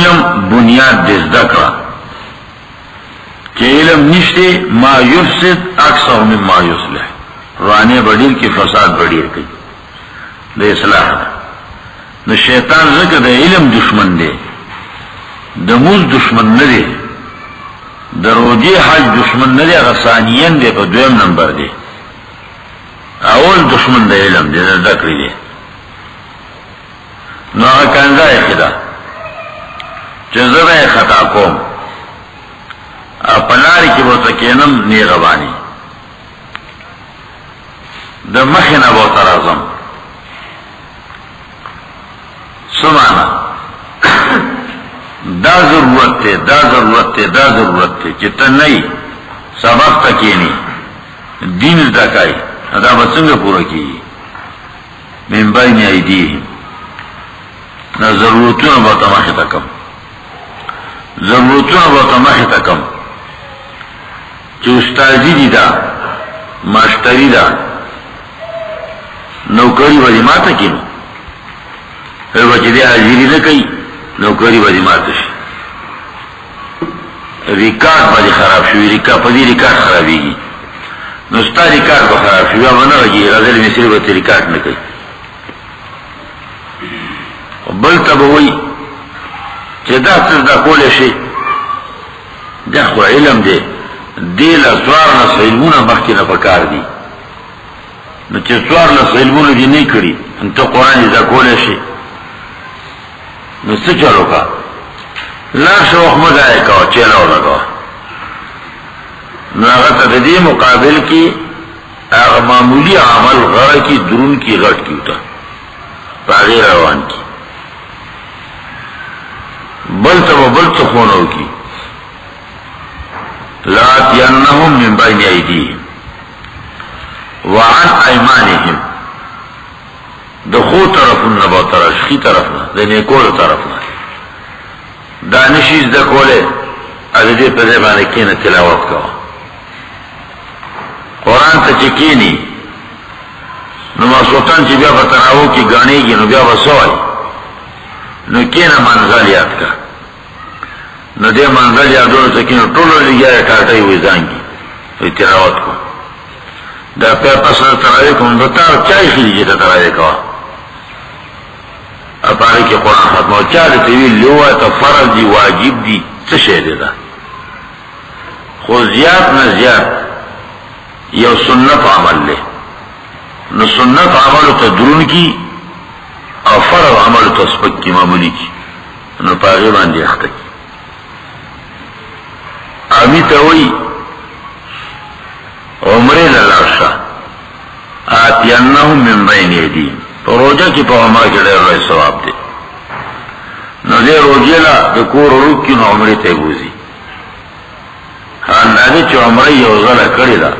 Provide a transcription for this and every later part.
علم بنیاد دے ذکر کہ علم نشتے ما یفسد اکثر من ما یصلح رانے بڑیر کی فساد بڑیر کی دے اصلاح دا شیطان ذکر دے علم دشمن دے دموز دشمن ندے دروجی حج دشمن ندے غسانین دے پا دویم نمبر دے اول دشمن دے علم دے ذکر دے نو آگا کنزا خدا چزر خطا کوم اپناری کی بہتا کینم نیغبانی دا مخینا بہتا رازم سمانا دا ضرورت تے دا ضرورت تے دا ضرورت تے چتا نہیں سبق تکینی دین دکائی دا بسنگ پورا کی من بین ایدیہم نا ضرورتون بہتا مخی تکم ضرورتون بہتا مخی تکم چو استازی دی دا ماشتری دا نوکری بازی ماتا کینو پھر بچی دے حاضری نکی نوکری بازی ماتا شی ریکارڈ بازی خراب شوی پدی ریکارڈ خرابی گی نستا ریکارڈ با خراب شوی آمانا لگی غزل میں صرف بچی ریکارڈ نکی بل تب ہوئی چه دا تر کول شی دا خو علم دے دیل سوار نس علمونا مخی نپکار دی نو چه سوار نس علمونا دی نی کری انتو قرآن دا کول شی نو سی چلو کا لاش احمد آئے کا چیلاو لگا نو اغتا دی مقابل کی اغا معمولی عمل غر کی درون کی غٹ کی ہوتا باغی روان کی بلتا و بلتا خونو کی لاتینہم من بین ایدیہم وعن ایمانہم دخو طرفنا با طرفی طرفنا دنیکول طرفنا دانشیز دکولے عددی پدے بانے کین تلاوت کوا قرآن تا چکینی نما سلطان چی بیا بتناو کی گانے گی نو بیا بسوائی نو کین منزل یاد کا نو دے منزل یادونو تکینو طولو لگیا ہے کارٹائی ہوئی زانگی وی تلاوت کو دا پیر پسر تراوی کن دا تار چای خیلی جیتا تراوی کوا اپاری کی قرآن ختم ہو چاہتے تیوی لیوہ تا فرض دی واجب دی تشے دے دا خود زیاد نہ زیاد یو سنت عمل لے نو سنت عمل تا درون کی اور فرض عمل تا سپک کی معمولی کی نو پاغیبان دی اختا کی آمی تاوی عمرے للاشا آتینہم من بین ایدیم تو روجہ کی پا عمرہ کے لئے اللہ ثواب دے نو دے روجہ لا دکور روک کی نو عمرے تے گوزی اندازے چو عمرہ یو غلہ کری دا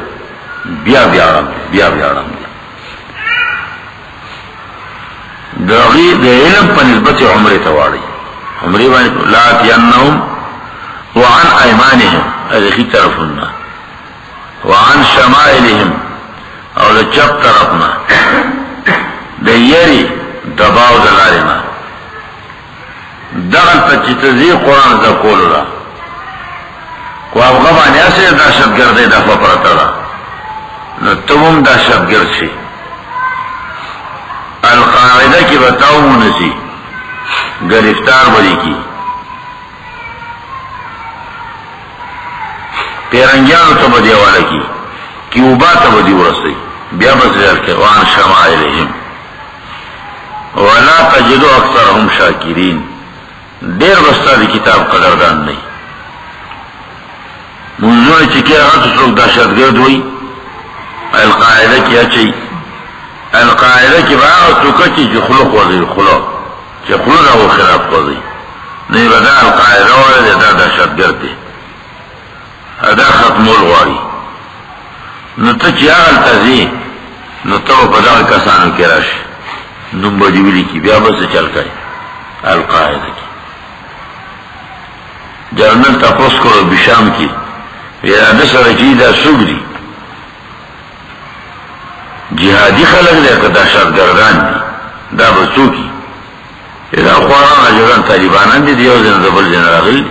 بیا بیارم دے بیا بیارم دے دغی دے علم پا نسبت عمرے تواری عمرے بانی لاتینہم وعن ایمانہم ادخی طرفنا وعن شمائلہم اور چپ طرفنا دیری دباو دلارنا دغل تا چتزی قرآن دا کولو را کو افغبانی ایسے داشت گردے دفع پرتا را نو تمام داشت گرد شی القاعدہ کی بتاو منسی گرفتار بری کی پیرنگیانو تا بدی والا کی کیوبا تا بدی ورسی بیا بس ریال کے وان شمائلہم ولا تجدو اکثرهم شاکرین دیر بستا دی کتاب قدردان نہیں منظور چکے آتو سلوک داشت گرد ہوئی القاعدہ کی اچھی القاعدہ کی باعتو کچی چی خلق وزی خلق چی خلق او خلاف وزی نہیں بدا القاعدہ والے دا داشت گرد دے ادا ختم الغواری نو تا چی آغل تازی نو تو پدا کسانو کی راش نمبر جویلی کی بیا بس چل کئی القاعدہ کی جرنل تپوس کرو بشام کی ارادہ سرچیدہ سوگ دی جہادی خلق دے کہ دہشت گردان دی دا بسو کی اذا خواران اجرا زن طالبانان دی دیو زن زبل جن راغل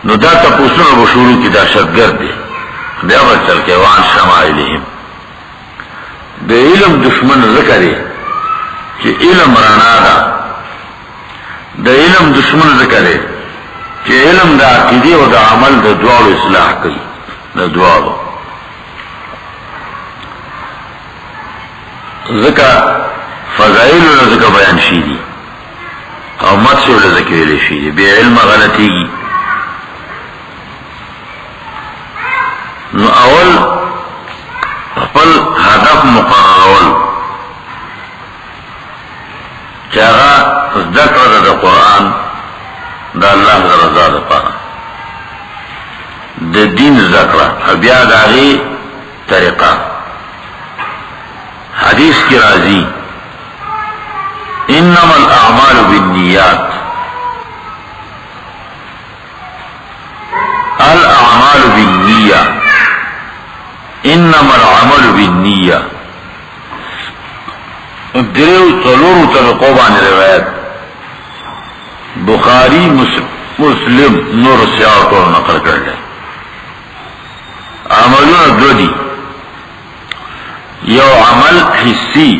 نو دا تپوسون و شروع کی دہشتگرد دی بیا بچل کے وان شمائلہم دا علم دشمن ذکرے کہ علم رانا دا علم دشمن ذکرے کہ علم دا عقیدی و دا عمل دا دوار اصلاح کی دا دوار ذکر فضائل و ذکر بیان شیدی او مت سے و ذکر لے شیدی بے علم غلطی گی نو اول خپل هدف مقررول چاہا ذکر دا قرآن دا اللہ دا رضا دا پارا دا دین ذکر بیا داغی طریقہ حدیث کی راضی انما الاعمال بالنیات الاعمال بالنیہ انما العمل بالنیہ دریو طلور طبقوبان روایت بخاری مسلم نور سیاوت اور نقل کر لیں عملون دو دی یو عمل حسی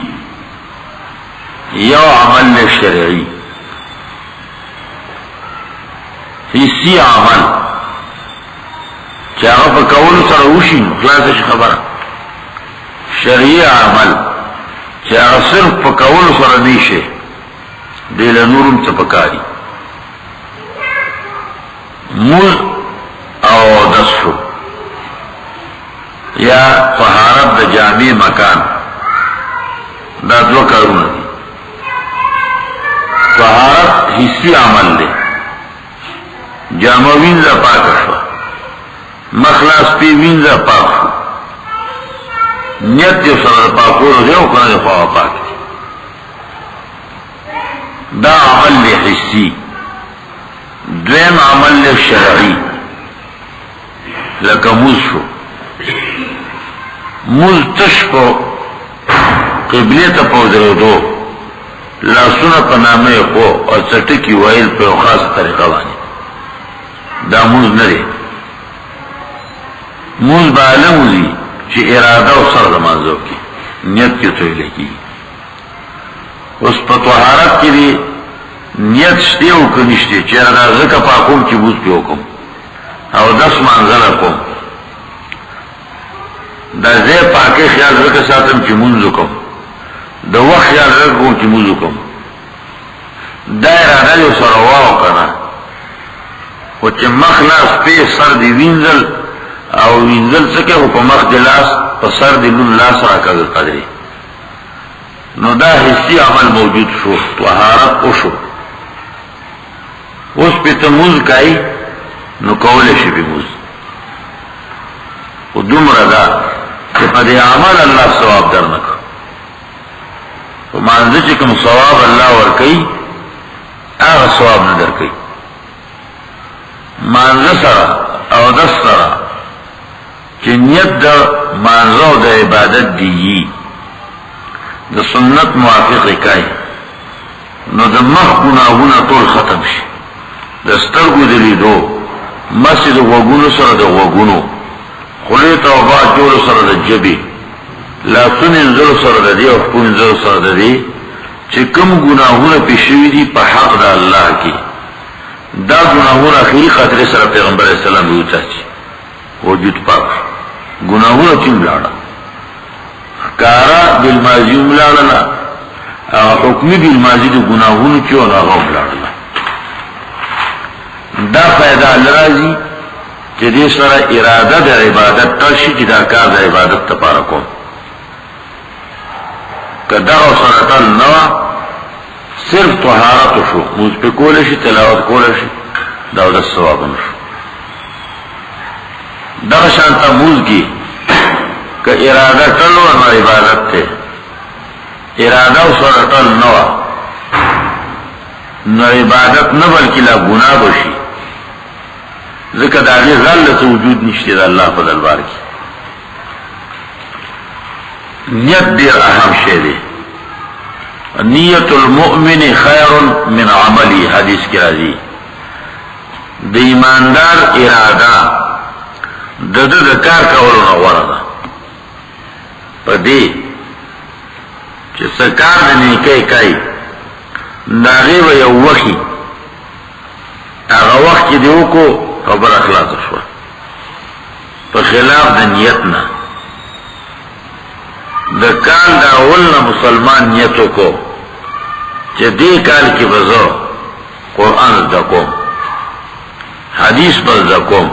یو عمل شرعی حسی عمل چاہا پا کول سر اوشی خلاصش خبر شرعی عمل چاہا صرف پا کول سر نیشے دیل نورم تپکاری موز او دسو یا طہارت دا جامع مکان دا دو کارون دی طہارت حسی عمل دے جامع وینزا پاک شوا مخلاص پی وینزا پاک شو نیت دیو سر پاکو رو دیو کنه خواہ پاک دی دا عمل حسی دویم عمل شرعی لکا موز شو موز تشکو قبلی تا پودر دو لاسونا پا نامے خو اور چٹکی وائل پہ خاص طریقہ بانی دا موز نرے موز با علم ہوئی چی ارادہ و سر دمازو کی نیت کی توی لکی اس پا طہارت کی بھی نیت شتے ہو کنشتے چی ارادہ زکا پاکوم چی موز پیو کم او 10 منزل کم دا زی پاکی خیال رکھ ساتم چی منزو کم دا وقت خیال رکھوں چی منزو کم دا ارادہ جو سرواو کنا و چی مخلاص پی سر دی وینزل او وینزل سکے و پا مخ دی لاس پا سر دی لون لاس راکا دی قدری نو دا حسی عمل موجود شو طہارت کو شو اس پی تموز کئی نو کولشی پی موز و دوم ردا کہ پا دی عمل اللہ ثواب در نکو و مانزی چکم ثواب اللہ ورکی آغا ثواب ندر کئی مانزی سرا او دس سرا چی نیت دا مانزو دا عبادت دیئی دا سنت موافق کئی نو دا مخ گناہونا طول ختم شی دا سترگو دلی دو مسجد وگونو سر دا وگونو خلیط و باعت جولو سر دا جبی لاتون انزلو سر دا دی افکو انزلو سر دا دی چی کم گناہونا پیشوی دی پا حق دا اللہ کی دا گناہونا خیلی خاطر سر پیغمبر علیہ السلام بیوتا چی وجود پاک گناہونا چیم لاڑا کارا بالماضی ملاڑا حکمی بالماضی دا گناہونا چیو ناغاو ملاڑا دا فائدہ لرازی چی دی سر ارادہ دا عبادت ترشی چی دا کار دا عبادت تپارا کون کہ دا سرطان نوا صرف طہارت شو موز پہ کولشی تلاوت کولشی دا دا ثوابن شو دا شانتا موز کی کہ ارادہ تلو انا عبادت تے ارادہ سرطان نوا نو عبادت نبل کلا گناہ بشی ذکر داغی غلط وجود نشتی دا اللہ فضل بار کی نیت دیر اہم شے دے نیت المؤمن خیر من عملی، حدیث کی راضی د ایماندار ارادہ د کار کولو نه غوره ده په دې چې څه کار د نیکۍ کوي د هغې به یو وخي هغه وخت چې دې وکړو خبره خلاصه شوه په خلاف د نیت نه. د کال د اول نه مسلمان نیت وکړو چې دې کال کې به زه قرآن زده کوم، حدیث به زده کوم،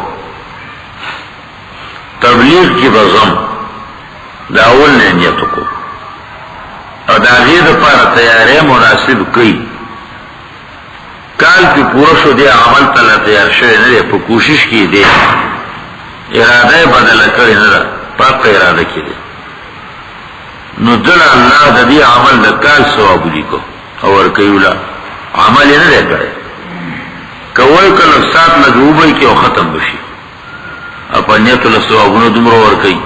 تبلیغ کی بزم دا اول نے نیتو کو اور دا غیر پر تیارے مناسب کئی کال کی پورشو دے عمل تلا تیار شوئے نرے پا کوشش کی دے ارادہ بدل کری نرہ پاک ارادہ کی دے نو دل اللہ دا دی عمل دا کال سوابولی کو اور کئیولا عمل نرے کرے کوئی کل سات نجوبی کی او ختم بشی اپا نیت اللہ سوابونو دمرو ورکی.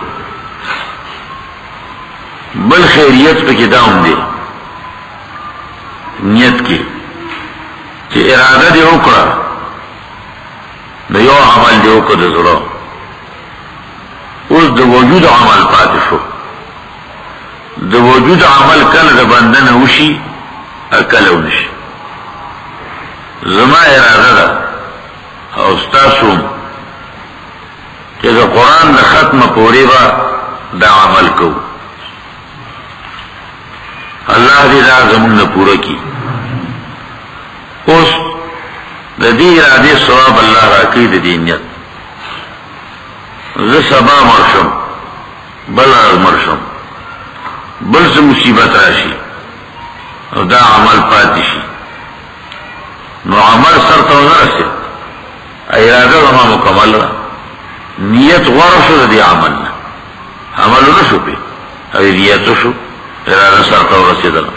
بل خیریت پہ کتاؤں دے نیت کی کہ ارادہ دے اکڑا دیو عمل دے اکڑا دے ضرور اس دے وجود عمل پاتے شو دے وجود عمل کل دے بندن اوشی اکل اونشی زما ارادہ دا اوستاسوم کہ دا قرآن دا ختم پوری با دا عمل کو اللہ دی دا زمون پورا کی اس دا دی ارادی ثواب اللہ راکی دا دی نیت ز سبا مرشم بل مرشم بل سے مصیبت راشی اور دا عمل پاتی شی نو عمل سر تو نرسی ارادہ وما مکمل را نیت ورشو دی عملنا عملو نشو پی اوی نیتو شو ارادہ سرطا ورسیدل.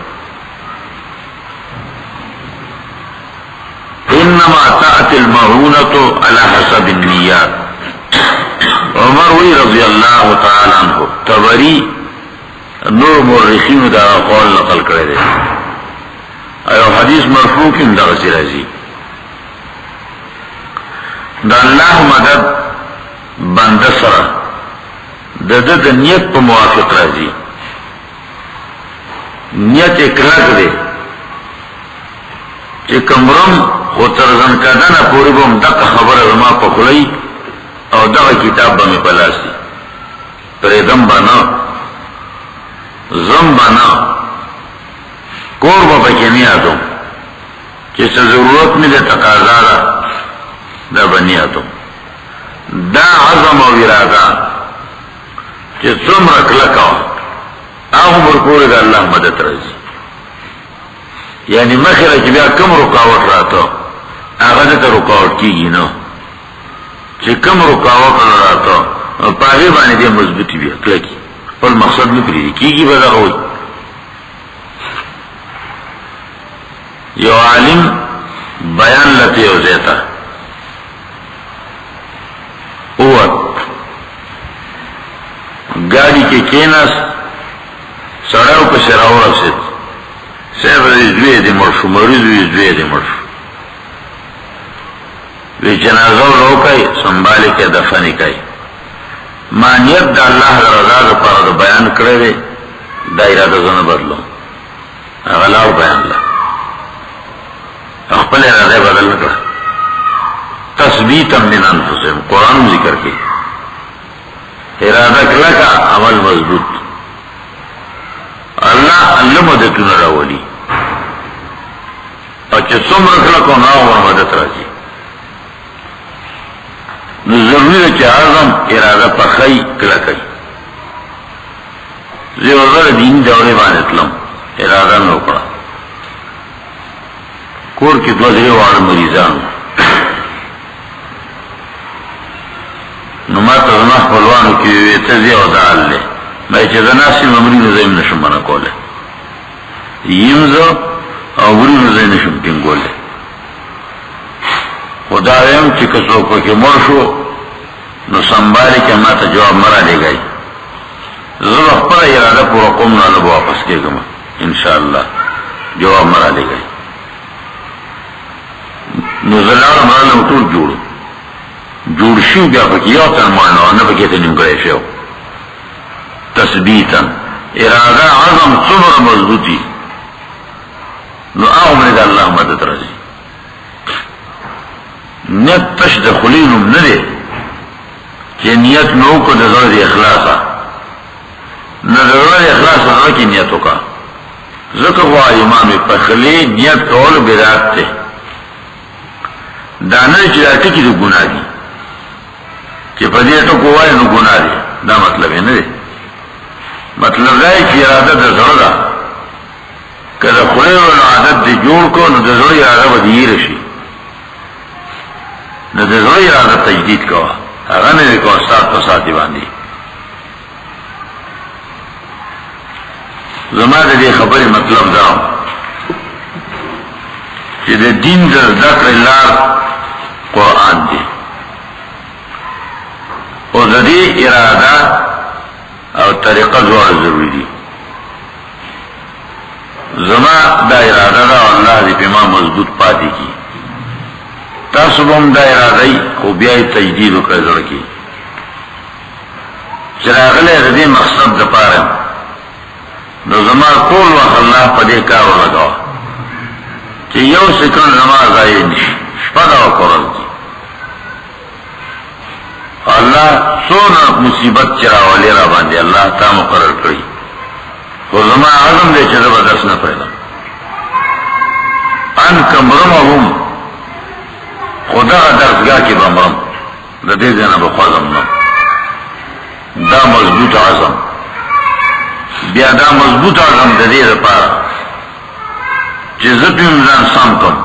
انما تأتی المعونتو علی حسب النیات عمر وی رضی اللہ تعالی عنہ تبری نور مورخین دا قول نقل کرے دے ایو حدیث مرفوع کم دا غسی رازی دا اللہ مدد بند سره د نیت په موافق راځي نیت اکلاک دی چې کمرم خو ترزن کدنه پوری بم دقه خبره زما په خلی او دغه کتاب به مې په لاس دي پرېږدم به نه زم به نه کور به پکې نه یادوم چې څه ضرورت مې د تقاضا ده دا به نه یادوم دا عظم و ارادہ کہ څومره کلکا عمر پورې د الله مدد راځي یعنی مخیره چې بیا کم رکاوټ راته هغه ته رکاوټ کیږي نو چې کم رکاوټ راته په هغه باندې دې مضبوطی بیا کلکی خپل مقصد نه پریږي کیږي به دا وي. یو عالم بیان لته یو ځای گاڑی کے کینس سڑاو پہ سراو رسید سیب ازوی دی مرشو مریض وی ازوی دی مرشو وی جنازو رو کئی سنبالی کے دفنی کئی مانیت دا اللہ دا رضا دا پارا دا بیان کرے دے دائرہ دا زن بدلو اغلاو بیان لا اخپل ارادے بدل نکر تثبیتا من انفسهم قرآن ذکر کی ارادہ کلا کا عمل مضبوط اللہ مددتنا راولی اور چه سمر کلا کو ناو مدد راجی ضروری ہے کہ اعظم ارادہ پخی کلا کئی زیوزر دین جوڑے بانتلم ارادہ نوکڑا کور کی دوزرے وار مریضان نما تزمح پلوانو کی تزی او دعال لے میں چیزا ناسی ممری نزایم نشم بنا کولے یمزا او بری نزایم نشم تنگو لے خدا ویم چی کسو پاکی مرشو نو سنبالی که ما تا جواب مرا لے گئی زبخ پر ارادہ پورا قوم نالو واپس کے گما انشاءاللہ جواب مرا لے گئے نزلار مرا ٹول جوڑ شو بیا پکی او تن مانو نہ پکی تے نگڑے شو تثبیتا ارادہ عظم صبر مضبوطی نو آو من اللہ مدد رضی نیت تش دخلینم نلے کہ نیت نو کو دزر دی اخلاصا نظر اخلاص رکی نیتو کا ذکر ہوا امام پخلی نیت کول بدعت تے دانا چلاٹی کی تو گناہ دی کہ پدیتو کوئی نو گناہ دی دا مطلب ہے نا مطلب ہے کہ ارادہ دا زردہ کہ دا خلی و عادت دی جوڑ کو نو دا زردی ارادہ بدی رشی نو دا زردی ارادہ تجدید کوا اغنی دیکھو استاد پساتی باندی زمان دے خبری مطلب داؤ کہ دے دین در ذکر اللہ قرآن دی اور دے ارادہ اور طریقہ زوار ضروری دی زمان دا ارادہ دا اللہ دی پیما مضبوط پاتی کی تاسبم دا ارادہی خوبیائی تجدید و قیدر کی چراغلے ردی مقصد دا پارم نو زمان کول وقت اللہ پدے کارو لگاو کہ یو سکن زمان ضائع نشی شپدا و قرآن کی اللہ سونا مصیبت چراولی را باندے اللہ تا مقرر کری وہ زمان عظم دے چھ زبردست نہ پیدا ان کمرمہم خدا درسگاہ کی بمرم دا دے دینا بخوازم نم دا مضبوط عظم بیا دا مضبوط عظم دا دے دا پارا چی زبی مزان سام کم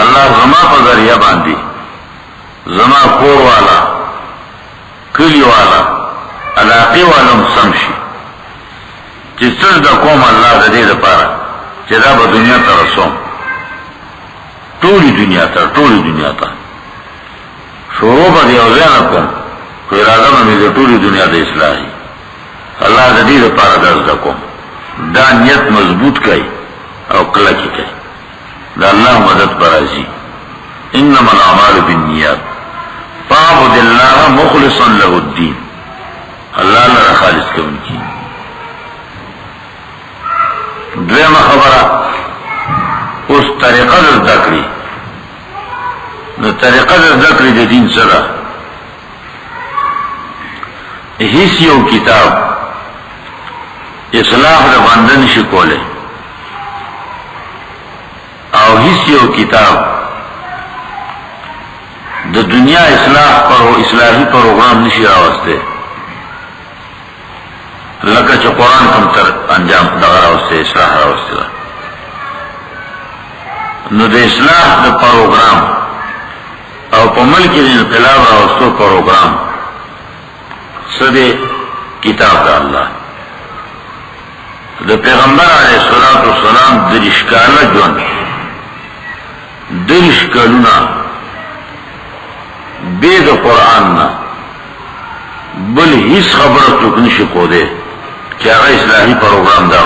اللہ زما پا ذریعہ باندی زما کور والا کلی والا علاقی والا سمشی چی سر دا قوم اللہ دا دے دا پارا چی دا با دنیا تا رسوم ٹولی دنیا تا شروع با دی اوزیانا کم کوئی ارادہ میں دا ٹولی دنیا دا اصلاحی اللہ دا دی دا پارا درز دا کم دا نیت مضبوط کئی او کلکی کئی دا اللہ مدد برازی انما الاعمال بالنیات فاعبد اللہ مخلصا له الدین اللہ لرا خالص کون کی دویمہ خبرہ اس طریقہ در ذکری نو طریقہ در ذکری دا دین سرا حیثیو کتاب اصلاح دا بندن شکولے او حیثیو کتاب دا دنیا اصلاح پر اصلاحی پروگرام نشی راوستے لکہ چا قرآن کم تر انجام دغا راوستے اصلاح راوستے دا نو دا اصلاح دا پروگرام او پا ملکی دا انقلاب راوستو پروگرام صدی کتاب دا اللہ دا پیغمبر علیہ السلام درشکالا جون درشکالونا بید قرآن نا بل ہیس خبر چکنی شکو دے کیا غیر اصلاحی پروگرام دا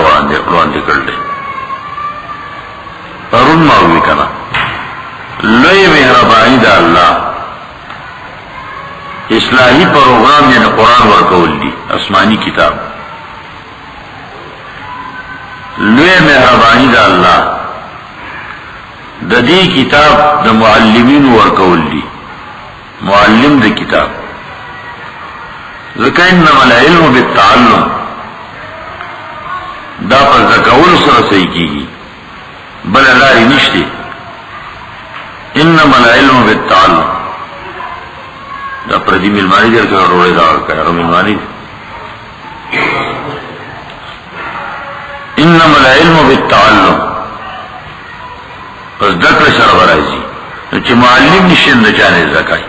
قرآن دے کر لے پرون ماوی کنا لئے مہربانی دا اللہ اصلاحی پروگرام یعنی قرآن ورکول دی اسمانی کتاب لئے مہربانی دا اللہ دا دی کتاب دا معلمین ورکول دی معلم دا کتاب ذکر انما العلم بالتعلم دا پر ذکاول سر صحیح کی گی بل لاری نشتے انما العلم بالتعلم دا پر دی ملمانی در کر روڑے دا کر ملمانی انما العلم بالتعلم پس ذکر سر برائزی چی معلم نشن دا چانے زکائی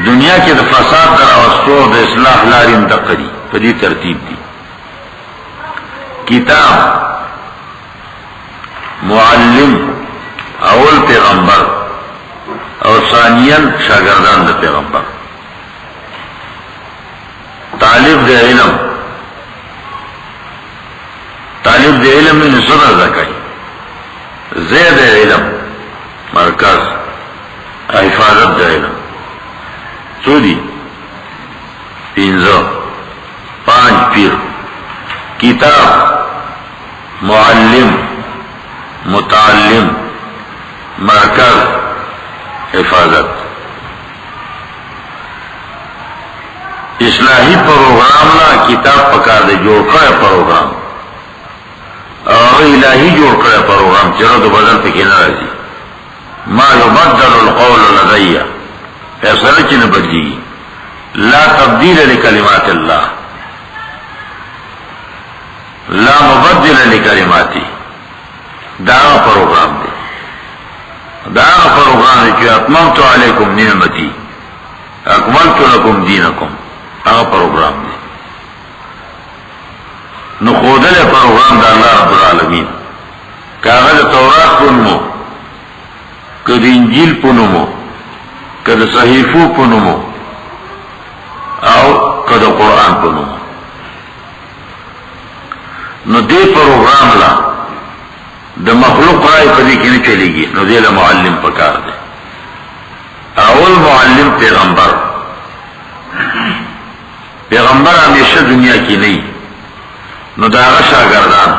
دنیا کے دا فساد در اوستو دا اصلاح لاریم دا قری پدی ترتیب دی کتاب معلم اول پیغمبر اور ثانیاً شاگردان دا پیغمبر طالب دا علم طالب دے علم نے سنا زکائی زید علم مرکز حفاظت دے علم سودی پینزو پانچ پیر کتاب معلم متعلم مرکز حفاظت اصلاحی پروگرام لا کتاب پکار دے جوڑ کرے پروگرام اور الہی جوڑ کرے پروگرام چرا تو بدل پہ کی نہ رہی ما یبدل القول لدی فیصلہ چی نہ بدلی لا تبدیل لکلمات اللہ لا مبدل لکلماتی دعوی پروگرام دے دعوی پروگرام دے کہ اتممت علیکم نعمتی اکملت لکم دینکم اگر پروگرام دے نخودل پروگرام دا اللہ رب العالمین کاغذ تورات پنمو کد انجیل پنمو کد صحیفو پنمو او کد قرآن پنمو نو دے پروگرام لا دا مخلوق رائے پدی کی نہیں چلے گی نو دے لا معلم پکار دے اول معلم پیغمبر پیغمبر ہمیشہ دنیا کی نہیں نو داغا شاگردان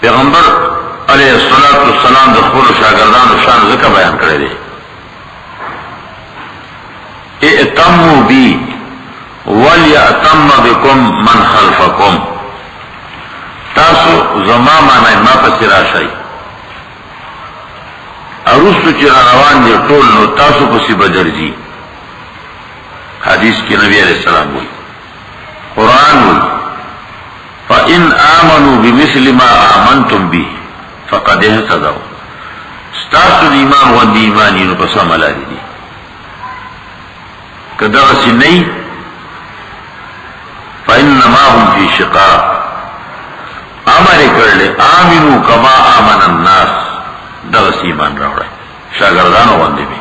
پیغمبر علیہ السلام دخول شاگردان شان ذکر بیان کرے دے ائتمو بی وَلْيَأْتَمَّ بِكُمْ مَنْ خَلْفَكُمْ تاسو زما مانا ما پسی راشای ارستو چرا روان دے طول نو تاسو پسی بدرزی حدیث کی نبی علیہ السلام ہوئی قرآن ہوئی فَإِنْ آمَنُوا بِمِثْلِ مَا آمَنْتُمْ بِهِ فَقَدْ اهْتَدَوْا ستاسو دی ایمان وندی ایمانی نو پسا ملا دی کدغسی نئی فَإِنَّمَا هُمْ فِي شِقَاقٍ امر کرلے آمنوا کما آمن الناس دغس ایمان راوڑے شاگردانو وندے بھی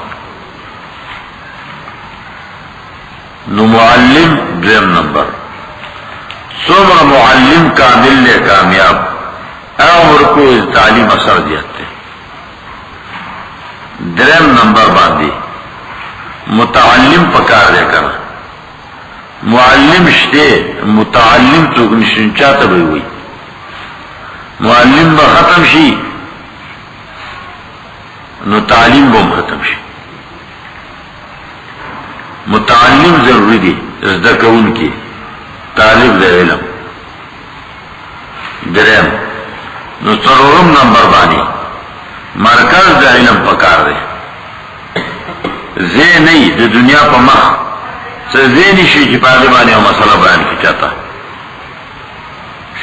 نو معلم درم نمبر سمر معلم کامل لے کامیاب عمر کو تعلیم اثر دیتے درم نمبر باندھی متعلم پکار دے کر معلم شتے متعلم تو نشنچاتا بھی ہوئی معلم با ختم شی نو تعلیم با ختم شی متعلم ضروری دی ازدکون کی طالب دے علم درم نو سرورم نمبر بانی مرکز دے علم پکار دے زی نئی دے دنیا پا مخ سے زی نشی چی پاگی بانی و مسئلہ بیان کی چاہتا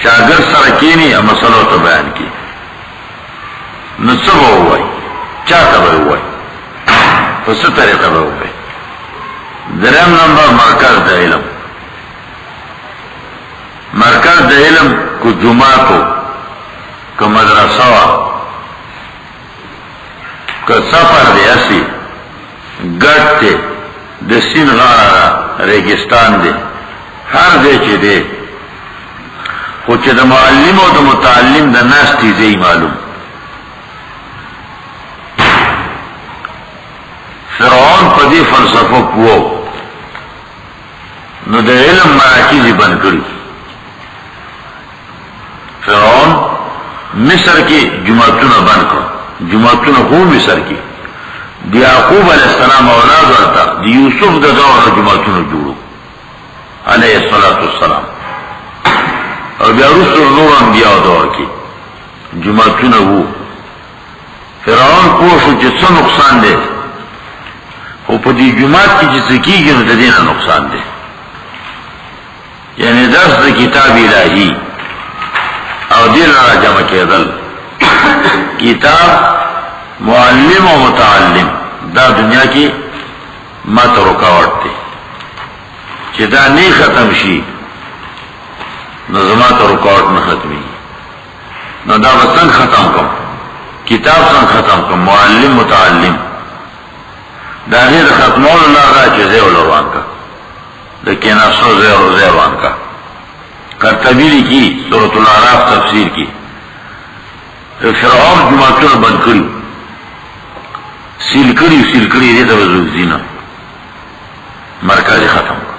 شاگرد سرکینی مسئلہ تو بیان کی نصب ہوئی چاہتا بھی ہوئی اس طریقہ بھی ہوئی درم نمبر مرکز دا علم مرکز دا علم کو جماعتو کو مدرسہ کو سفر دے اسی گٹ تے دسین غارا ریگستان دے ہر دے چے دے خوچ دا معلم و دا متعلم دا ناس تیزی معلوم فرعون پا دی فلسفہ پوو نو دا علم مراکیزی بند کری فرعون مصر کی جماعتون بند کر جماعتون خون مصر کی دی یعقوب علیہ السلام اولاد ورطا دی یوسف دا دور جماعتون جوڑو علیہ السلام اور بیا رسول نور انبیاء دور کی جماعتون ہو فرعون کوشو جسا نقصان دے او پا دی جماعت کی جس کی گی نو دینا نقصان دے یعنی درس دا کتاب الہی او دل را جمع کے دل کتاب معلم و متعلم دا دنیا کی مات رکاوٹ تے چی دا نی ختم شی نظمات رکاوٹ نہ ختمی نو دا بسنگ ختم کم کتاب سنگ ختم کم معلم متعلم دا غیر ختمول اللہ را چی زیو لروان کا لیکن اصو زیو روان کا قرطبی کی سورۃ الاعراف تفسیر کی فرعون جماعتوں بند کری سیل کری دے تو زینا مرکز ختم کو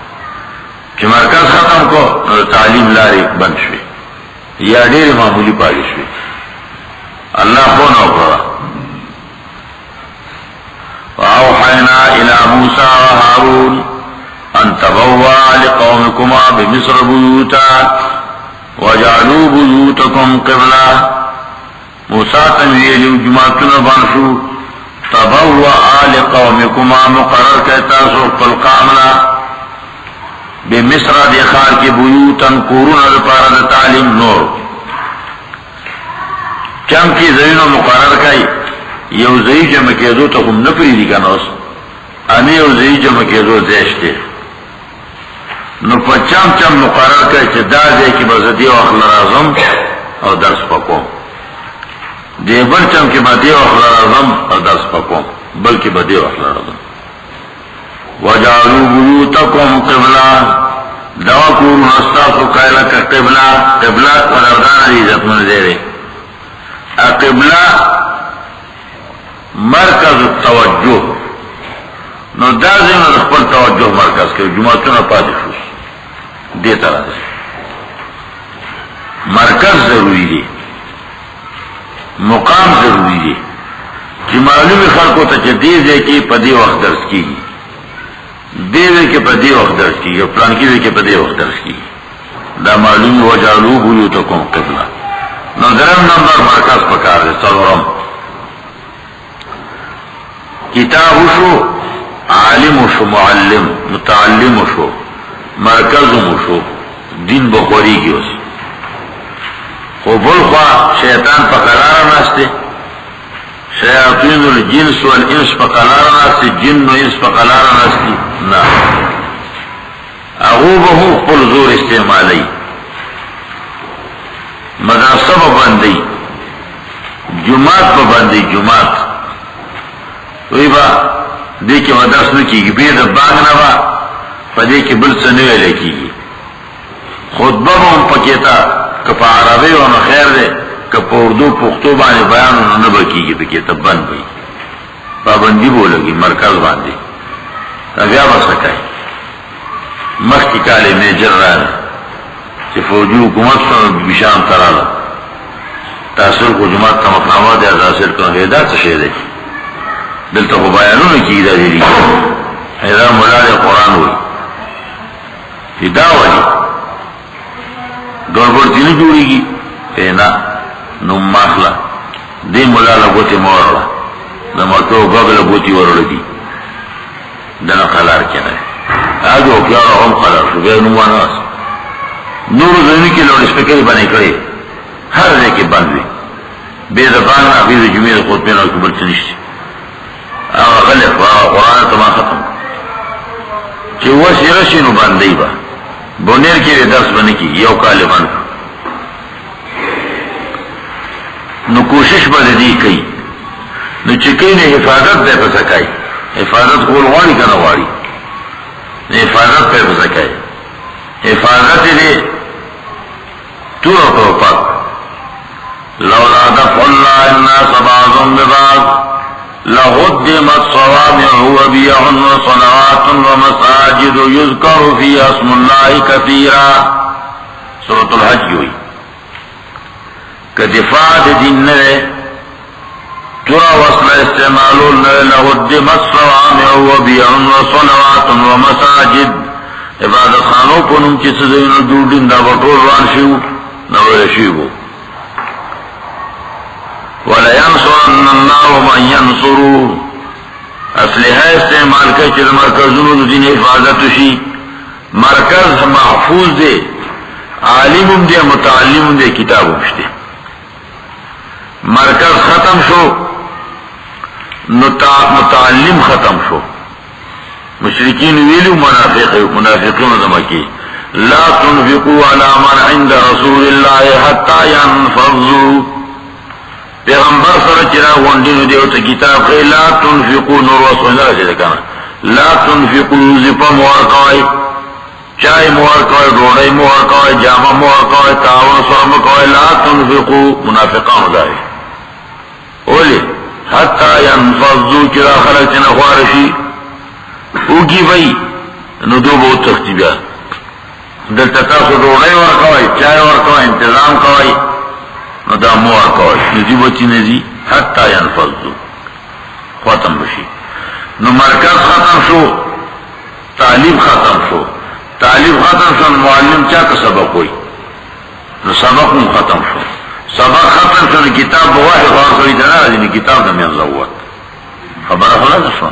کہ مرکز ختم کو تعلیم لارے بند شوی یا ڈیر معمولی پالی شوی اللہ کو نہ پڑا وأوحينا إلى موسى وهارون أن تبوأ لقومكما بمصر بيوتا وجعلوا بيوتكم قبلة موسى تنویلی جماعتنا بانشو تبوأ لقومكما مقرر کہتاسو قلقامنا بمصر دیخار کی بیوتا کورون دپارد تعلیم نور چم کی زینو مقرر کئی یو زئی جمع کېدو ته هم نه پرېږدي که نه اوس انې یو زئی جمع کېدو ځای شته نو په چم مقرر کړی چې دا ځای کې به زه دې وخت له راځم او درس پکوم دې بل چم کې به دې وخت له راځم او درس پکوم بلکې به دې وخت له راځم وجعلوا بيوتكم قبلة دوا کورونه ستاسو قایله که قبله قدردانه دې عزتمن ځای دی قبله مرکز التوجہ نو دا زینا خپل توجہ مرکز کے جماعتوں پاتې شو دې طرح ده مرکز ضروری دی مقام ضروری دی چې معلومی خلقو ته چې دې ځای کې په دې وخت درس کیږي دې ځای کې په دې وخت درس کیږي او پلان کې ځای کې په دې وخت درس کیږي دا معلوم وجعلوا بيوتكم قبلة نو درم نمبر مرکز پکار دی څلورم کتاب شو عالم شو معلم متعلم شو مرکز شو دین بخوری کی اس خو بلخوا شیطان پا قرار ناستے شیاطین الجنس والانس پا قرار ناستے جن و انس پا قرار ناستے نا اغوبہو قل زور استعمالی مدرسہ پا بندی جماعت پا بندی جماعت وی با دیکھ مدرس نکی گی بید بانگ نبا پا دیکھ بل سنوے لکی گی خطبہ با ہم پکیتا کپا عربی وانا خیر دے کپا اردو پختو بانی بیان وانا نبا کی گی پکیتا بند بھئی پابندی بولگی مرکز باندی بیا با سکائی مخی کالی میجر رانا چی فوجی حکومت سن بشام ترالا تاثر کو جماعت تا مقامات یا تاثر کن حیدات سشیدے دلتا کو بیانون کی دا دیلی حیدہ ملال قرآن ہوئی ہدا والی گڑبڑتی نہیں جوڑی گی اینا نم ماخلا دی ملالا گوتی مورلا نمکو گوگل گوتی ورل دی دنا خلار کیا ہے آجو کیارا ہم خلار شو بیر نموانا آس نور زمین کی لوڑ اسپیکری بنے کرے ہر دے کے بند ہوئی بے دفانا حفیظ جمعی خود پینا کی برچنشتی غلق قرآن تمام ختم چی وسی رشی نو باندی با بونیر کی درس بنی کی یو کال بند نو کوشش با دی کئی نو چکی نے حفاظت دے پسکائی حفاظت کول غاری کا نواری حفاظت پہ پسکائی حفاظت دے تو پاک لولا دفع اللہ الناس بعضهم ببعض لهدمت صوامع وبيع وصلوات ومساجد يذكر فيها اسم الله كثيرا سورة الحج ہوئی كدفاع دین نرے ترى وصل استعمالو لهدمت صوامع وبيع وصلوات ومساجد عبادت خانوں کو نم کی سزین دور دن دا بطور روان شیو نور شیو وَلَيَنْصُرَنَّ اللَّهُ مَنْ يَنْصُرُ اسلحہ استعمال کر چل مرکزون دین حفاظت شی مرکز محفوظ دے عالم دے متعلم دے کتاب مشتے مرکز ختم شو متعلم ختم شو مشرکین ویلو منافقون دمکی لا تنفقوا على من عند رسول الله حتى ينفضوا پیغمبر سره چرا وندینو دیو ته کتاب خی لا تنفقوا نور رسول الله جل کنا لا تنفقوا زفم ورقای چائے مور کوئے ڈوڑے مور کوئے جامع مور کوئے تعاون سرم کوئے لا تنفقو منافقان دائے اولی حتی ینفضو چرا خلق چنخوارشی اوگی بھئی ندو بہت تختی بیا دلتا تاسو ڈوڑے ور کوئے چائے ور کوئے انتظام کوئے ندا مور کوئے ندی بچی نزی حتی ینفضو ختم بشی نو مرکز ختم شو تعلیم ختم شو تعلیم ختم شو معلم چاہتا سبق ہوئی نو سبق ہم ختم شو سبق ختم شو کتاب بواہی غار سوئی دنا رجی کتاب نمی انزوات خبر خلاص شو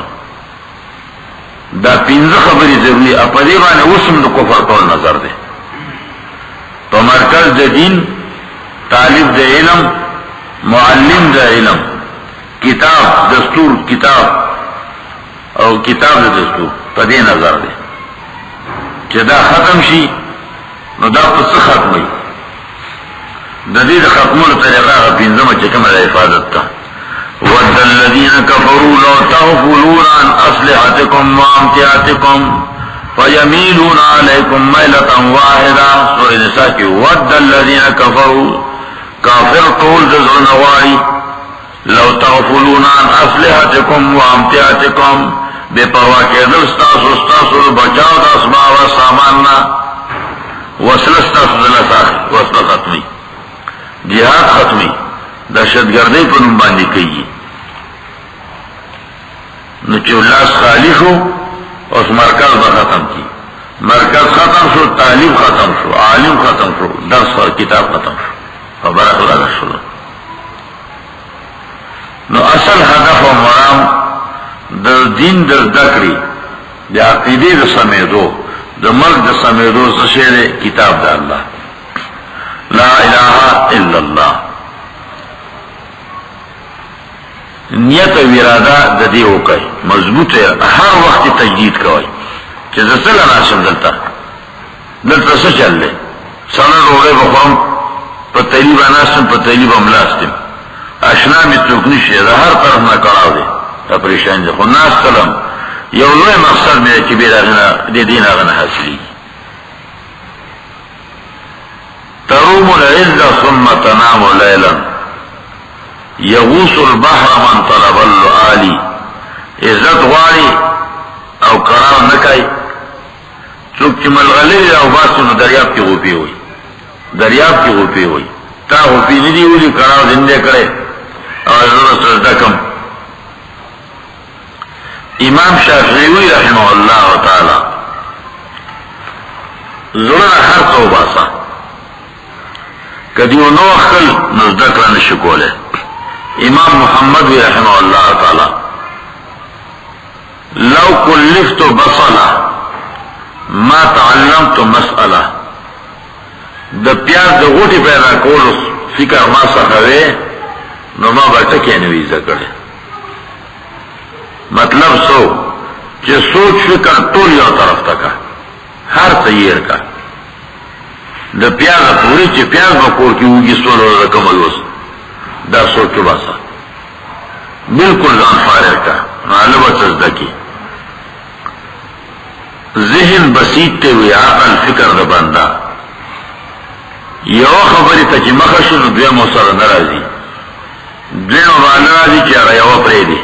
دا پینز خبری ضروری اپدی بانے اسم دو کفر کول نظر دے تو مرکز دا دین تعلیم دا علم معلم دا علم کتاب دستور کتاب او کتاب دا دستور پدی نظر دے کہ دا ختم شی نو دا پس ختمی دا دید ختمون طریقہ پینزم چکم دا حفاظت تا وَدَّ الَّذِينَ كَفَرُوا لَوْ تَغْفُلُونَ عَنْ أَسْلِحَتِكُمْ وَأَمْتِعَتِكُمْ فَيَمِيلُونَ عَلَيْكُمْ مَيْلَةً وَاحِدَةً سورہ نساء کی وَدَّ الَّذِينَ كَفَرُوا کافر طول جزر نواری لو تغفلون عن اسلحتکم و امتعتکم بے پرواہ کے دل ستاسو بچاو دا اسماء و ساماننا وصل ستاسو دلساخ وصل ختمی جہاد ختمی دہشت گردی پر نمباندی کئی نچو لاس خالی شو اس مرکز با ختم کی مرکز ختم شو تعلیم ختم شو عالم ختم شو درس اور کتاب ختم شو خبر خلاص شو نو اصل هدف و مرام در دین در دکری دا عقیدی دا سمیدو دا مرد دا سمیدو سشیر کتاب دا اللہ لا الہ الا اللہ نیت و ارادہ دا دیو کئی مضبوط ہے ہر وقت تجدید کوئی چیزا سلا ناشم دلتا سا چل لے سانا روغے بخوام پا تیلیب آناستم پا تیلیب املاستم اشنا میں چوکنی شید ہر طرف نہ کراو دے اپریشان دے خود ناس کلم یو لوی مقصد میں کہ بیر آغنا دے دین آغنا حاصلی تروم العز ثم تنام لیلا یغوص البحر من طلب اللعالی عزت غاری او کراو نکای چوک چی ملغلی او باسو نو دریاب کی غوپی ہوئی دریاب کی غوپی ہوئی تا غوپی ندی ہوئی کراو زندے کرے اور سجدکم امام شافعی رحمہ اللہ تعالی ضرور ہر تو باسا کدیو نو اخل نزدکر نشکولے امام محمد رحمہ اللہ تعالی لو کلفت بصلا ما تعلمت مسئلہ دا پیاز دا غوٹی پیدا کولو فکر ما سخوے نو ما بٹکے نویزہ کرے مطلب سو کہ سوچ فکر طول یو طرف تکا ہر تیر کا دا پیاز پوری چی پیاز بکور کی ہوگی سولو رکم الوز دا سوچ باسا بالکل زان فارغ کا معلوم سجدہ کی ذہن بسیطتے ہوئے عقل فکر دا بندہ یو خبری تا چی مخشن دوی موسر نرازی دوی مبالرازی چی اگا یو پریدی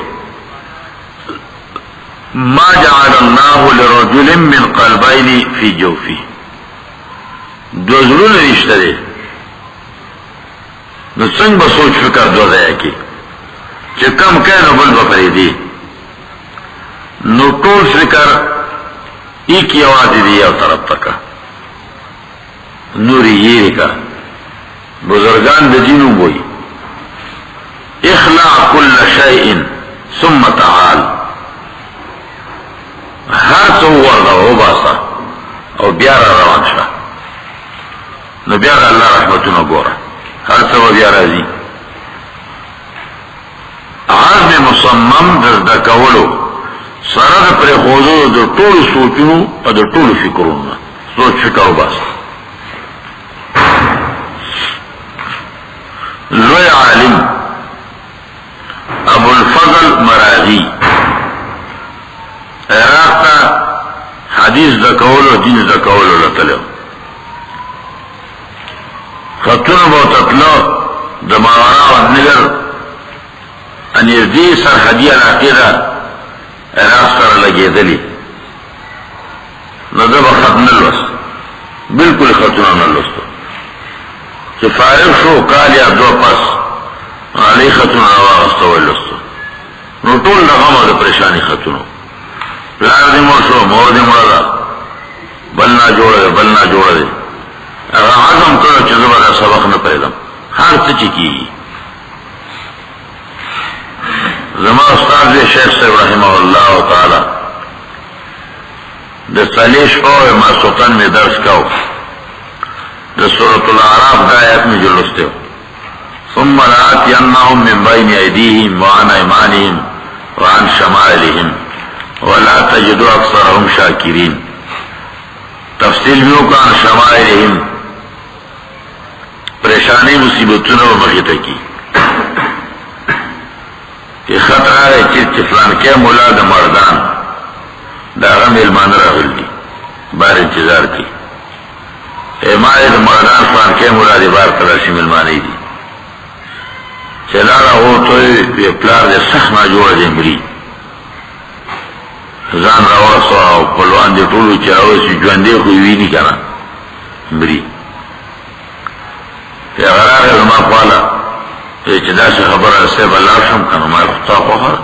ما جعل اللہ لرجل من قلبین فی جوفی دو ضرور رشتہ دے نو سنگ بسوچ فکر دو دیا کی چی کم کئی نو بل بپریدی نو طول فکر ایک یوادی دی یو طرف تکا نوری یہ کا بزرگان دینوں بوئی اخلع کل شیء ثم تعال ہر سو وردا ہو باسا اور بیارا روان شاہ نو بیارا اللہ رحمتنا گورا ہر سو بیارا زی عزم مصمم درد کولو سرد پر خوضو در طول سوچنو اور در طول فکرون سوچ فکر باسا لوی عالم ابو الفضل مراغی عراق تا حدیث دا زکولو دین زکولو لتلو خطون بوتتلو دماغرا و نگر انیردی سرحدی علاقی دا عراق سر لگی دلی نظر خط نلوست بالکل خطونا نلوستو چه فارغ شو کال یا دو پس علی خطونا نواغستو ویلوستو نو طول دا غم دا پریشانی خطونو پلار دی مر شو مور دی مر دا بلنا جوڑ دے بلنا جوڑ دے اگر عظم کرو چه زبر سبق نپیدم ہر تچی کی زمان استاد دے شیخ صاحب رحمہ اللہ تعالی دا سالیش پاو ما سلطان میں درس کاؤ دا سورة الاعراف دا آیت میں جلستے ہو ثم لآتینہم من بین ایدیہم وعن ایمانہم وعن شمائلہم ولا تجدوا اکثرهم شاکرین تفصیل بھی ہوگا عن شمائلہم پریشانی مصیبتوں و مغیطہ کی کہ خطرہ ہے چیز چفلان کے مولا دا مردان دا غم علمان راغل دی بار انتظار کی ایمان دا مردان فلان کے مولا دی بار تلاشی ملمانی دی چلالا ہو توی پلار دے سخنا جوڑا دے مری زان رواسو او پلوان دے طولو چراوسی جواندے خوی وینی کنا مری یا غرار علماء قوالا چدا سے خبر سیب اللہ شم کنا ما خطا خوخر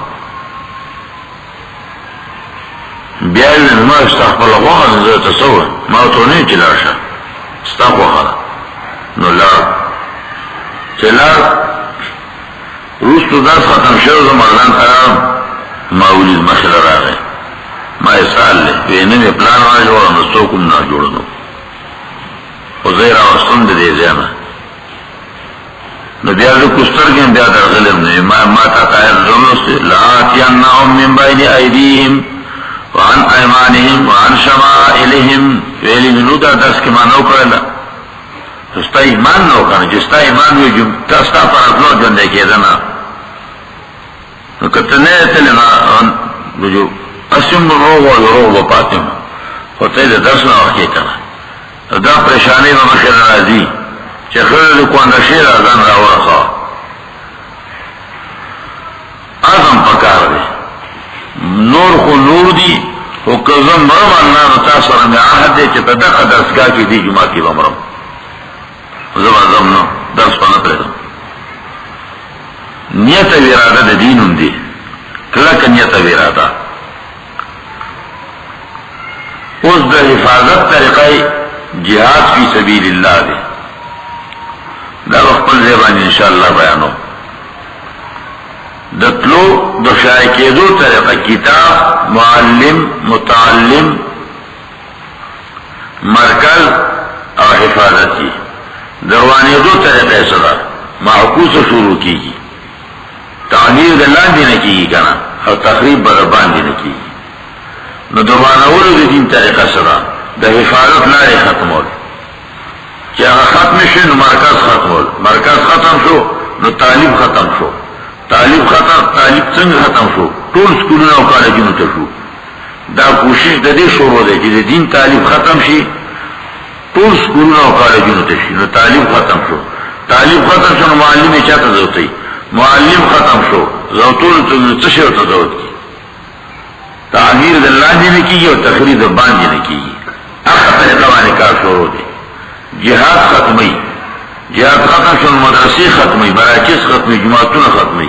بیاوی ما استقبل خوخر نظر تصور ما تو نہیں چلاشا استا خوخر نو لار چلار روز تو درس ختم شد مردان ترام ما ولید مخل را گئے ما اسال لے وینه میں پلان نا جوڑا نستو کم نا جوڑنو و زیر آوستن دے زیانا نو بیا دو کستر گیم بیا در غلم نے ما تا قائد رمستے لآتینہم من بین ایدیہم وعن ایمانہم وعن شمائلہم ویلی منو دا درس کے معنی کرلا جستا ایمان نو کرنا جستا ایمان ہوئی جو تستا پر اطلو جندے کے دنا نو کتنے تلنا جو اسم روغ و روغ و پاتم ہوتا ہے درس نہ وقتی کرنا دا پریشانی و مخیر راضی چه خیلی لکوان شیر آزان را ورخوا آزم پکار دی نور خو نور دی و کزم مرم انانو تاثر میں آہد دی چه پا دقا درسگاہ کی دی جمعہ کی بمرم زم آزم نو درس پا نپریدم نیت ویرادہ دی دینم دی کلک نیت ویرادہ اس دا حفاظت طریقہ جہاد فی سبیل اللہ دی دا وقت زیبان انشاءاللہ بیانو دتلو دشائی کے دو طریقہ کتاب معلم متعلم مرکز اور حفاظتی دروانی دو طریقہ صدا معقوص شروع کی گی تعمیر دلان دینے کی گی کنا اور تقریب بربان دینے کی گی نو دروانہ اولو دین طریقہ صدا دا حفاظت لائے ختم ہو کہ اگر ختم شو نو مرکز ختم ہو مرکز ختم شو نو تعلیم ختم شو تعلیم څنګه ختم شو ټول سکولونه او کالجونه ته شو دا کوشش د دې شروع ده چې د دین تعلیم ختم شي ټول سکولونه او کالجونه ته شي نو تعلیم ختم شو نو معلم یې چاته ضرورت معلم ختم شو ضرورت ته څه شي ته ضرورت کی تعمیر د لاندې نه کیږي او تخرید د باندې نه کیږي هغه طریقه باندې کار شروع دی جہاد ختمی جہاد ختم شو مدرسی ختمی مراکز ختمی جماعتون ختمی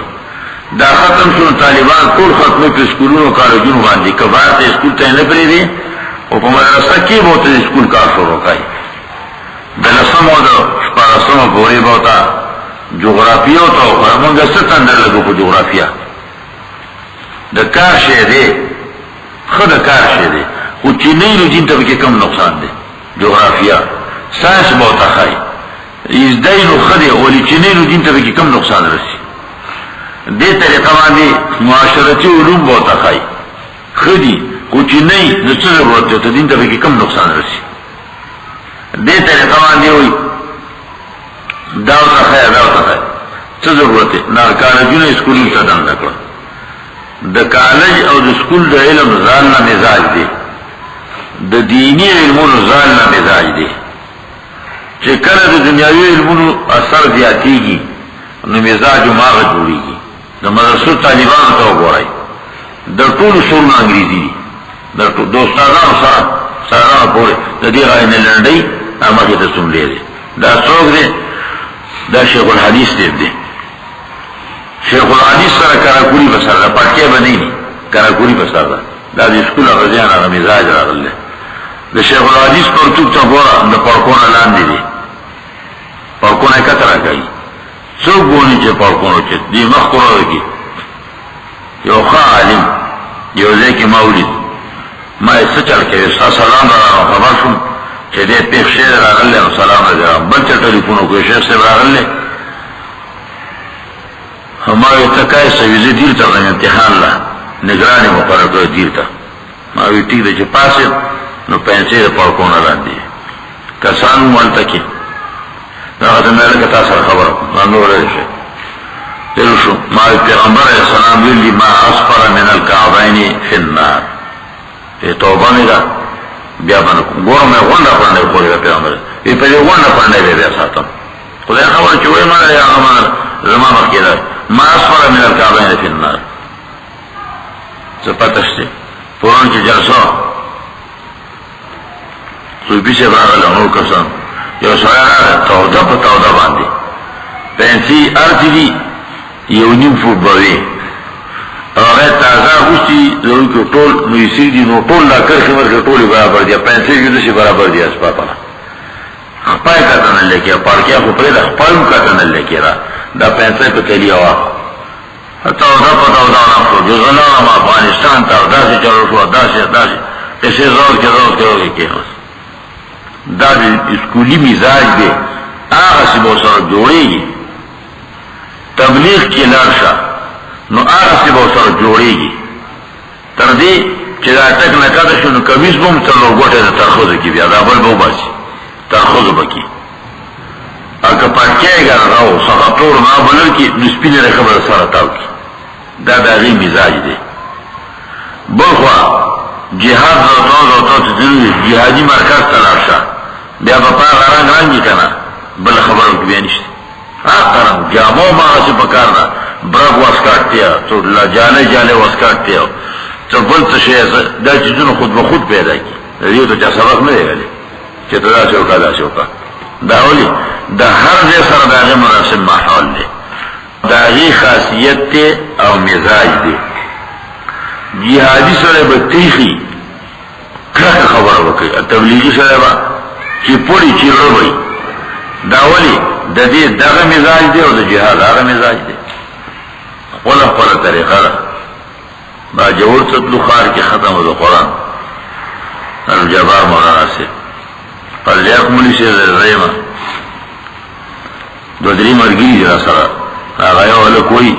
دا ختم شو طالبان کل ختمی پر اسکولون و کالجون باندی کبار تا اسکول تا نپری دی و پا مدرسہ کی بہتا اسکول کار شروع کئی بلسم و دا شپارسم و پوری بہتا جغرافیہ ہوتا و فرمونگا ست اندر لگو پا جغرافیہ دا کار شہدے خود کار شہدے و چینی رو جن تا بکی کم نقصان دے جغرافیہ سائنس بہت خائی اس دین و خدے ولی چنین و دین تا بکی کم نقصان رسی دے طریقہ باندے معاشرتی علوم بہت خائی خدی کو چنین نچر ضرورت ہے تو دین تا بکی کم نقصان رسی دے طریقہ باندے ہوئی داوتا خائی چه ضرورت ہے نا کالجون اسکولی تا دن دکڑا the college O the school the علم زالنا مزاج دے دا دینی علمونو ظالنا مزاج دے چه کل دا دنیاوی علمونو اثر زیادی گی نو مزاج ماغ جوڑی گی دا مدرسو طالبان تاو گورائی دا طول سرون انگریزی دی دا دوستازان ساران پورے دا دی غاین لنڈی اما کی تسم لے دے دا سوک دے دا شیخ الحدیث دیب دے شیخ الحدیث سر کراکوری بسر دا پٹکے بنی نی کراکوری بسر دا دی اسکول غزیان آغا مزاج راغل لے دا شیخ الحدیث پرتوب تا بورا دا پرکونا لاندی دی پرکونا کترا گئی سوک بونی چے پرکونو چے دی مخورا دکی یو خواہ علم یو زیکی مولید ما ایسا چل کے اسا سلام را خبر شم چے دے پیخ شیر راغل لے سلام را جرام بلچہ ٹیلیفونو کوئی شیخ سے راغل لے ہمارے تکای سویزی دیر تا غنی امتحان لا نگرانی مقرر کرو دیر تا ماوی ٹک دے چے پاسے نو پینسے دے پرکونا لاندی کسانو مالتا کی ناغت میلے کتا سر خبر نانو رہے دلو شو ماوی پیغمبر علیہ السلام لیلی ما اسفر من الکعبین فی النار یہ توبہ میگا بیا بنکو گورو میں غنڈا پڑھنے کھولے گا پیغمبر یہ پہلے غنڈا پڑھنے بے بیا ساتم خدا خبر چوئے مانا یا غمان زمان مخیدہ ما اسفر من الکعبین فی النار سپتشتے پوران کی جلسو سوی پیچھے براغ لنور کسان یو سویا تودا پا تودا باندی پینسی ارتی دی یو نیم فوٹ باوی اگر تازہ گوشتی ضرور که طول نویسی دی نو طول لا کرخی مرکر طولی برابر دیا پینسی جدو سی برابر دیا اسپا پنا خپای کتنن لیکیا پارکیا خوپری دا خپایو کتنن لیکی را دا پینسی پا تلی آوا تودا پا تودا نفسو جو غلام افغانستان تا دا سی چلو شو دا سی ایسے زور کے کی خواست دا اسکولی مزاج دے آغا سی بہت سارا جوڑے گی تبلیغ کی لارشا نو آغا سی بہت سارا جوڑے گی تردی چیزا تک نکاتا شو نو کمیز بوم تلو گوٹے دا ترخوز کی بیا دا بل بو باسی ترخوز بکی اکا پاکیائی گا راو سخطور ما بلر کی نسپین رخبر سارا تاو کی دا غی مزاج دے بلخوا جہاد زوتو جہادی مرکز تلاشا بیا بپا غرانگ رنگی کنا بل خبروں کی بیانشتی آقرم جامو ماغا سی پکارنا برگ واسکاٹتیا تو جالے واسکاٹتیا تو بل تشیئے دا چیزوں خود بخود پیدا کی ریو تو چا سبق نہیں گلے چیتا دا سے ہوکا دا اولی دا ہر دے سر داغی مناسب محول دے داغی خاصیت تے او مزاج دے جہادی سرے بتیخی کرک خبر وکی تبلیغی سرے با چی پوڑی چی ربی داولی دا دی داغ مزاج دے اور دا جہاد آغا مزاج دے قولا قولا طریقہ دا با جور تطلو خار کی ختم دا قرآن الجبار مولانا سے پر لیاق مولی سے رئیما دو دری مرگی جرا سرا آغایو والا کوئی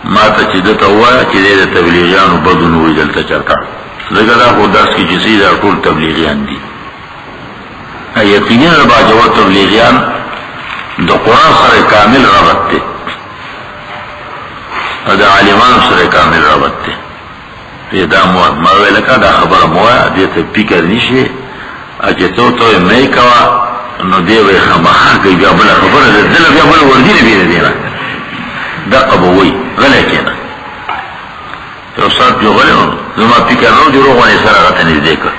ما تا چی دتا ہوا چی دے دا تبلیغیانو بدو نوی دلتا چرکا لگا دا خود درس کی جسی دا طول تبلیغیان دی یقینی ربا جوار تبلیغیان دا قرآن سر کامل رابط تے دا عالمان سر کامل رابط تے پیدا مواد مروی لکا دا خبر مواد دیتا پیکر نیشے اچھے تو میں کوا نو دیوی خمخا کئی بیا بلا خبر دل بیا بلا وردی نبیر دینا دا قبوی غلے کینا تو ساتھ جو غلے ہوں زمان پیکر نو جو روغانی سر آغا تنیز دیکھا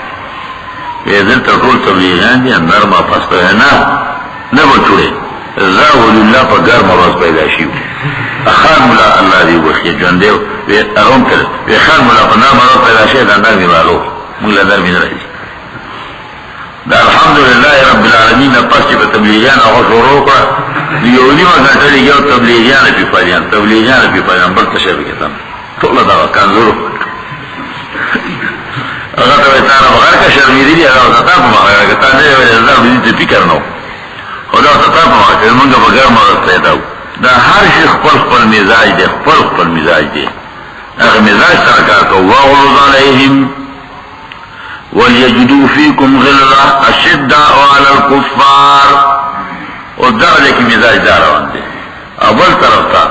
یہ دل تکول تبلیغان دیا نرما پستا ہے نا بچوڑے زاولی اللہ پا گرم آواز پیدا شیو خان ملا اللہ دی وخی جون دیو وی ارون کر وی خان ملا پا نام آواز پیدا شید اندر می بالو ملا در می رہی دا الحمدللہ رب العالمین پس چی پا تبلیغان آغا شروع کرا دیولی ما گنٹلی گیا تبلیغان پی پالیان برتا شیب کتن تولا دا کنزورو اگر تو اتانا بغیر کا شرمیدی دی اگر اتانا پا مغیر اگر تا دے ویلی ازدار بیدی تی پی کرنو خدا اتانا پا مغیر منگا بغیر مغیر پیداو دا ہر شیخ خپل مزاج دے خپل مزاج دے اگر مزاج سرکار کو وَغْلُظْ عَلَيْهِمْ وَلْيَجِدُوا فِيكُمْ غِلْظَةً أَشِدَّاءَ عَلَى الْكُفَّارِ اور درجہ کی مزاج داروان دے اول طرف تا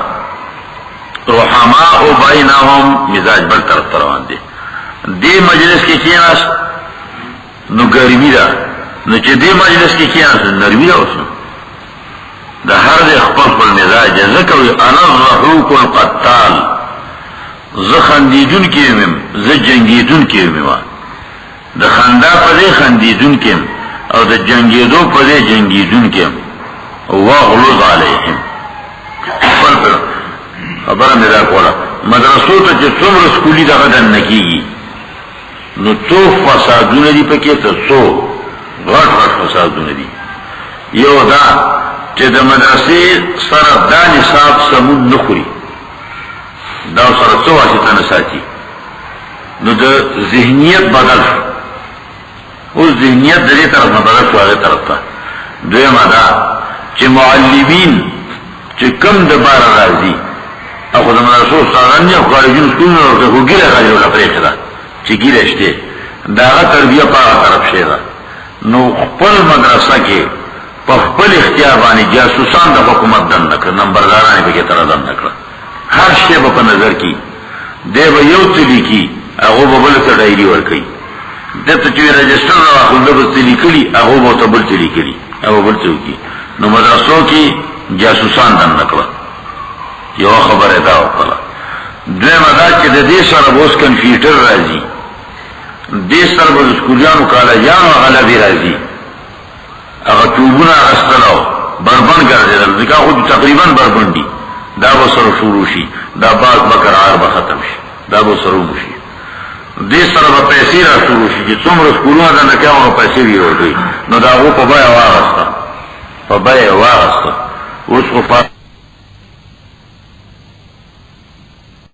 رحماء بینہم مزاج بل طرف تروان دے دی مجلس کی چینس نو گرمی دا نو چه دی مجلس کی کیا نرمی دا اسنو دا هر دی خپل مزاج زکوی انا الرحوک القتال ز خندیدون کیومیم ز جنگیدون کیومیم دا خندا پده خندیدون کیم او دا جنگیدو پده جنگیدون کیم واغلوظ علیہم خبر میرا کولا مدرسو تا چه سمر سکولی دا غدن نکیگی نو تو فسادون دی پکی تا سو غٹ فسادون دی یو دا چه دا مدرسی سر دا نصاب سمون نخوری دا سر سو واسطہ نساتی نو دا ذہنیت بدل اس ذہنیت دا دی طرف بدل شو آگے طرف تا دویم دا چه معلمین چه کم دا بار رازی اخو دا مدرسو سارن یا خارجون سکون رو خو گیره غالی رو لپریخ دا چه گیرشتے دا آغا تربیه پاگا طرف شیده نو خپل مدرسه کے پا خپل اختیار بانی جاسوسان دا حکومت دن نکر نمبردارانی پا کتر دن نکر ہر شے با پا نظر کی دے با یو تلی کی اغو با بلتا ڈائری ورکی دے تا چوی رجسٹر را خلده با تلی کلی اغو با تا بل تلی کلی اغو بلتو کی نو مدرسو کی جاسوسان دن نکر یو خبر دا وقلا دوی مدار چه دا دی سر بوس کنفیوٹر رازی دی سر بوس کلیانو کالجانو غلبی رازی اگر چوبونا رستلاو بربن کرده دل دکا خود تقریبا بربن دی دا با سر شروع شی دا باز بکرار با ختم شی دا با سرو شی دی سر با پیسی را شروع شی چه سمر سکولونا دا نکیاونا پیسی بھی رو گئی نو دا غو پا بای واغستا اس کو